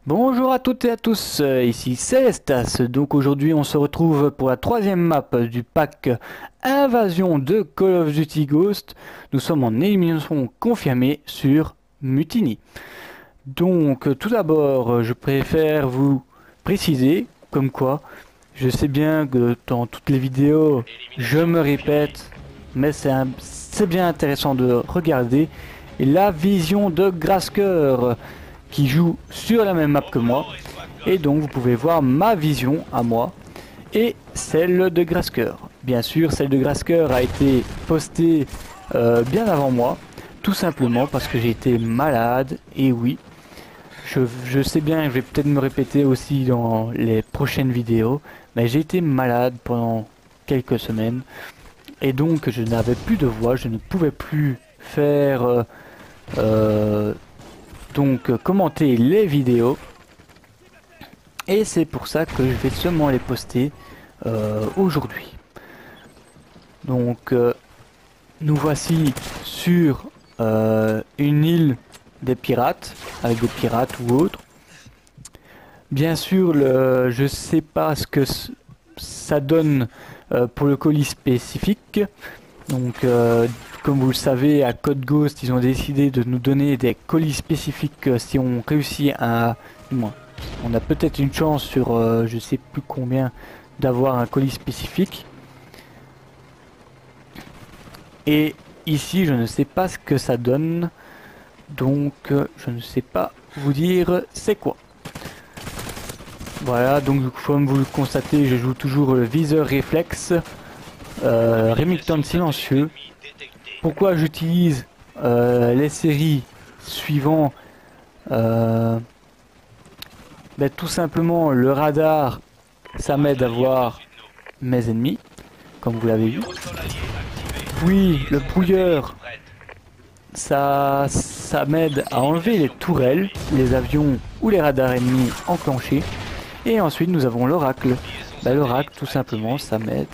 Bonjour à toutes et à tous, ici Célestas. Donc aujourd'hui on se retrouve pour la troisième map du pack Invasion de Call of Duty Ghost. Nous sommes en élimination confirmée sur Mutiny. Donc tout d'abord je préfère vous préciser comme quoi je sais bien que dans toutes les vidéos je me répète, mais c'est bien intéressant de regarder la vision de Grasker qui joue sur la même map que moi, et donc vous pouvez voir ma vision à moi et celle de Grasker. Bien sûr, celle de Grasker a été postée bien avant moi, tout simplement parce que j'ai été malade. Et oui, je sais bien, je vais peut-être me répéter aussi dans les prochaines vidéos, mais j'ai été malade pendant quelques semaines et donc je n'avais plus de voix, je ne pouvais plus faire commenter les vidéos, et c'est pour ça que je vais seulement les poster aujourd'hui. Donc nous voici sur une île des pirates, avec des pirates ou autres. Bien sûr, je sais pas ce que ça donne pour le colis spécifique. Donc comme vous le savez, à Code Ghost, ils ont décidé de nous donner des colis spécifiques si on réussit à... on a peut-être une chance sur je sais plus combien d'avoir un colis spécifique. Et ici, je ne sais pas ce que ça donne. Donc je ne sais pas vous dire c'est quoi. Voilà, donc comme vous le constatez, je joue toujours le viseur réflexe. Remington silencieux. Pourquoi j'utilise les séries suivant tout simplement le radar, ça m'aide à voir mes ennemis, comme vous l'avez vu. Oui, le brouilleur, ça m'aide à enlever les tourelles, les avions ou les radars ennemis enclenchés. Et ensuite nous avons l'oracle. L'oracle, tout simplement, ça m'aide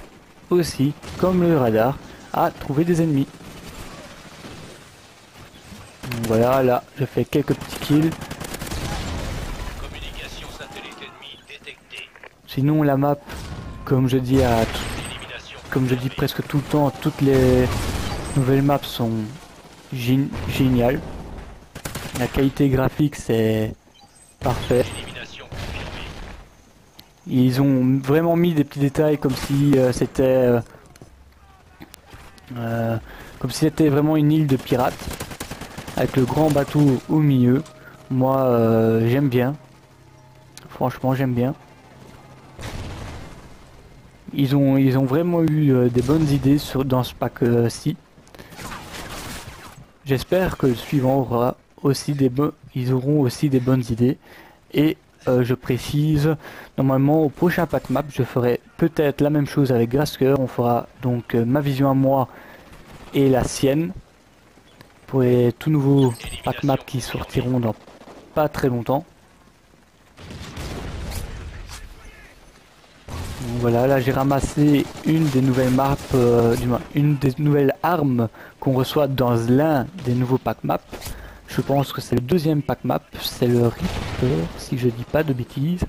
aussi, comme le radar, à trouver des ennemis. Donc voilà, là, je fais quelques petits kills. Sinon, la map, comme je dis presque tout le temps, toutes les nouvelles maps sont géniales. La qualité graphique, c'est parfait. Ils ont vraiment mis des petits détails comme si c'était vraiment une île de pirates avec le grand bateau au milieu. Moi j'aime bien, franchement j'aime bien. Ils ont vraiment eu des bonnes idées dans ce pack-ci. J'espère que le suivant aura aussi ils auront aussi des bonnes idées. Et je précise, normalement au prochain pack map je ferai peut-être la même chose avec Grasker. On fera donc ma vision à moi et la sienne pour les tout nouveaux pack maps qui sortiront dans pas très longtemps. Donc voilà, là j'ai ramassé une des nouvelles maps, une des nouvelles armes qu'on reçoit dans l'un des nouveaux pack maps. Je pense que c'est le deuxième pack map, c'est le Reaper, si je dis pas de bêtises.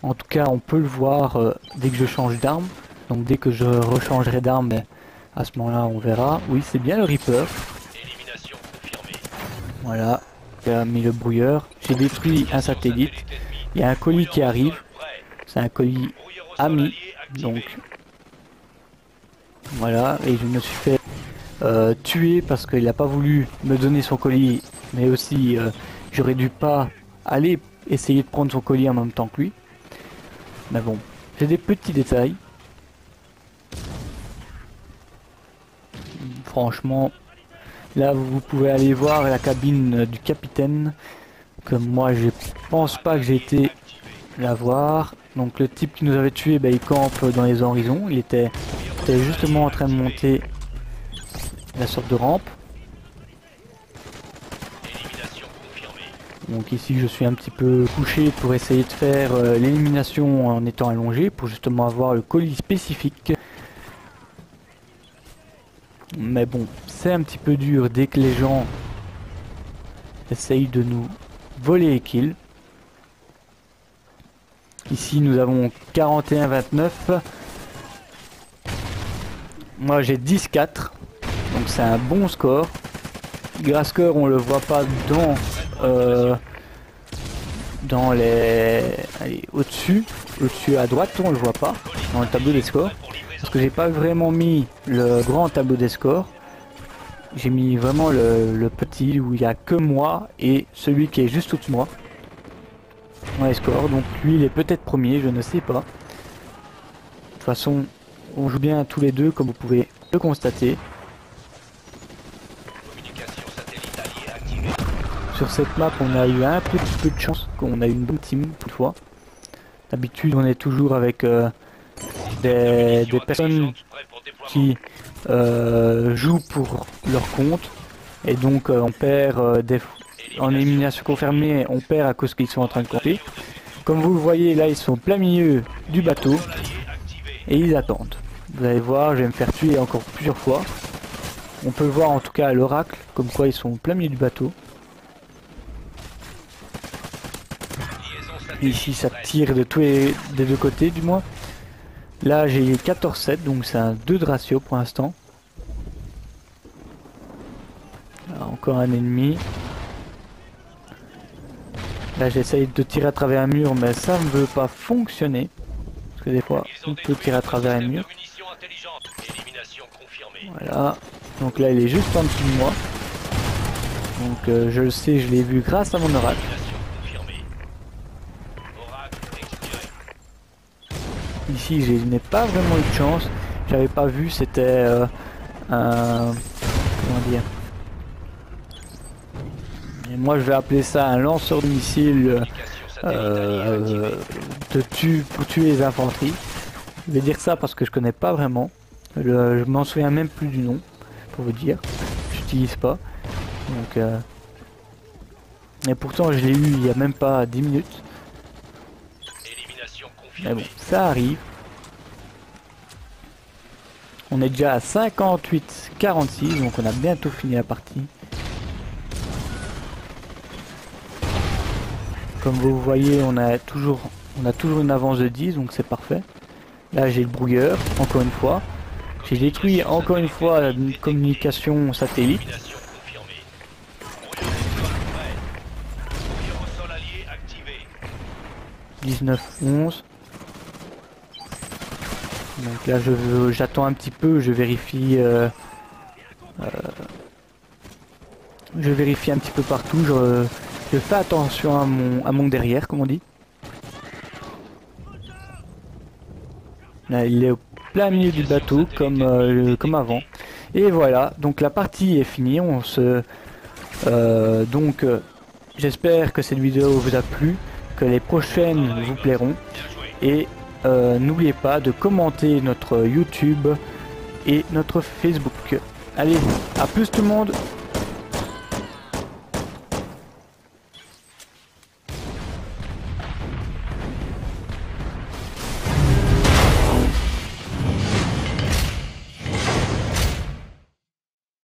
En tout cas, on peut le voir dès que je change d'arme. Donc dès que je rechangerai d'arme, à ce moment-là, on verra. Oui, c'est bien le Reaper. Voilà, j'ai mis le brouilleur. J'ai détruit un satellite. Il y a un colis qui arrive. C'est un colis ami. Donc voilà, et je me suis fait tuer parce qu'il n'a pas voulu me donner son colis, mais aussi j'aurais dû pas aller essayer de prendre son colis en même temps que lui. Mais bon, c'est des petits détails. Franchement, là vous pouvez aller voir la cabine du capitaine, que moi je pense pas que j'ai été la voir. Donc le type qui nous avait tué, il campe dans les horizons. Il était justement en train de monter la sorte de rampe. Donc ici je suis un petit peu couché pour essayer de faire l'élimination en étant allongé, pour justement avoir le colis spécifique. Mais bon, c'est un petit peu dur dès que les gens essayent de nous voler et kill. Ici nous avons 41-29. Moi j'ai 10-4. Donc c'est un bon score. Grasker on le voit pas dans les... Allez, au-dessus à droite on le voit pas dans le tableau des scores. Parce que j'ai pas vraiment mis le grand tableau des scores. J'ai mis vraiment le petit où il y a que moi et celui qui est juste au-dessus de moi. Dans les scores, donc lui il est peut-être premier, je ne sais pas. De toute façon, on joue bien tous les deux comme vous pouvez le constater. Sur cette map on a eu un petit peu de chance, qu'on a eu une bonne team toutefois. D'habitude on est toujours avec des personnes qui jouent pour leur compte. Et donc on perd en élimination confirmée, on perd à cause qu'ils sont en train de camper. Comme vous le voyez là ils sont au plein milieu du bateau. Et ils attendent. Vous allez voir, je vais me faire tuer encore plusieurs fois. On peut voir en tout cas à l'oracle, comme quoi ils sont au plein milieu du bateau. Ici ça tire de des deux côtés du moins. Là j'ai 14-7 donc c'est un 2 de ratio pour l'instant. Encore un ennemi. Là j'essaye de tirer à travers un mur mais ça ne veut pas fonctionner. Parce que des fois on peut tirer à travers un mur. Voilà. Donc là il est juste en dessous de moi. Donc je le sais, je l'ai vu grâce à mon oracle. Ici je n'ai pas vraiment eu de chance. J'avais pas vu, c'était un... Comment dire? Et moi je vais appeler ça un lanceur de missiles pour tuer les infanteries. Je vais dire ça parce que je connais pas vraiment. Je m'en souviens même plus du nom, pour vous dire. J'utilise pas. Donc, et pourtant je l'ai eu il y a même pas 10 minutes. Mais bon, ça arrive. On est déjà à 58-46, donc on a bientôt fini la partie. Comme vous voyez, on a toujours une avance de 10, donc c'est parfait. Là j'ai le brouilleur, encore une fois. J'ai détruit encore une fois la communication satellite. 19-11. Donc là j'attends un petit peu, je vérifie un petit peu partout, je fais attention à mon derrière comme on dit. Là il est au plein milieu du bateau comme avant. Et voilà, donc la partie est finie, j'espère que cette vidéo vous a plu, que les prochaines vous plairont. Et n'oubliez pas de commenter notre YouTube et notre Facebook. Allez, à plus tout le monde!